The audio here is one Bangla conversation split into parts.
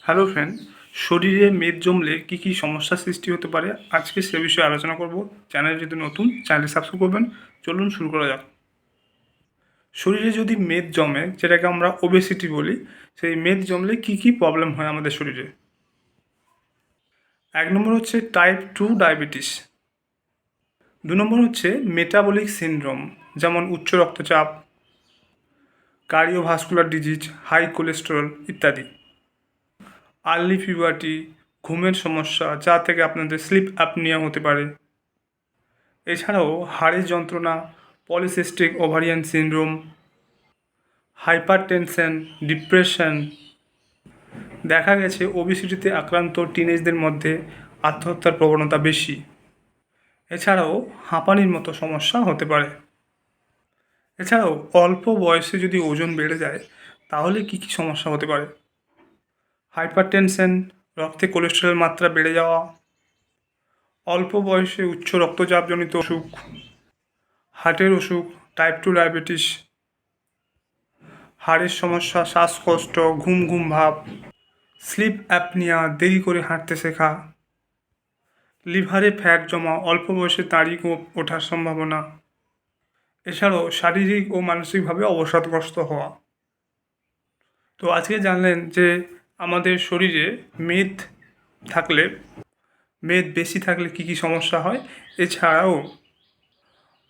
হ্যালো ফ্রেন্ড, শরীরে মেদ জমলে কী কী সমস্যার সৃষ্টি হতে পারে আজকে সে বিষয়ে আলোচনা করব। চ্যানেল যদি নতুন, চ্যানেল সাবস্ক্রাইব করবেন। চলুন শুরু করা যাক। শরীরে যদি মেদ জমে, যেটাকে আমরা ওবেসিটি বলি, সেই মেদ জমলে কী কী প্রবলেম হয় আমাদের শরীরে। 1 নম্বর হচ্ছে টাইপ 2 ডায়াবেটিস। 2 নম্বর হচ্ছে মেটাবলিক সিনড্রোম, যেমন উচ্চ রক্তচাপ, কার্ডিওভাস্কুলার ডিজিজ, হাই কোলেস্টেরল ইত্যাদি। আর্লি পিউবার্টি, ঘুমের সমস্যা, যা থেকে আপনাদের স্লিপ অ্যাপনিয়া হতে পারে। এছাড়াও হাড়ের যন্ত্রণা, polycystic ovarian syndrome, hypertension, depression. দেখা গেছে ওবেসিটিতে আক্রান্ত টিনেজদের মধ্যে আত্মহত্যার প্রবণতা বেশি। এছাড়াও হাঁপানির মতো সমস্যা হতে পারে। এছাড়াও অল্প বয়সে যদি ওজন বেড়ে যায়, তাহলে কী কী সমস্যা হতে পারে। হাইপারটেনশন, রক্তে কোলেস্টেরল মাত্রা বেড়ে যাওয়া, অল্প বয়সে উচ্চ রক্তচাপজনিত অসুখ, হার্টের অসুখ, টাইপ 2 ডায়াবেটিস, হাড়ের সমস্যা, শ্বাসকষ্ট, ঘুম ঘুম ভাব, স্লিপ অ্যাপনিয়া, দেরি করে হাঁটতে শেখা, লিভারে ফ্যাট জমা, অল্প বয়সে দাড়ি ওঠার সম্ভাবনা। এছাড়াও শারীরিক ও মানসিকভাবে অবসাদগ্রস্ত হওয়া। তো আজকে জানলেন যে আমাদের শরীরে মেদ থাকলে, মেদ বেশি থাকলে কী কী সমস্যা হয়। এছাড়াও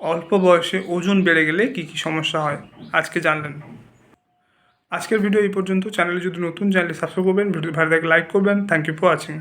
অল্প বয়সে ওজন বেড়ে গেলে কী কী সমস্যা হয় আজকে জানলেন। আজকের ভিডিও এই পর্যন্ত। চ্যানেলে যদি নতুন, চ্যানেলটি সাবস্ক্রাইব করবেন, ভিডিও ভালো লাগলে লাইক করবেন। Thank you for watching.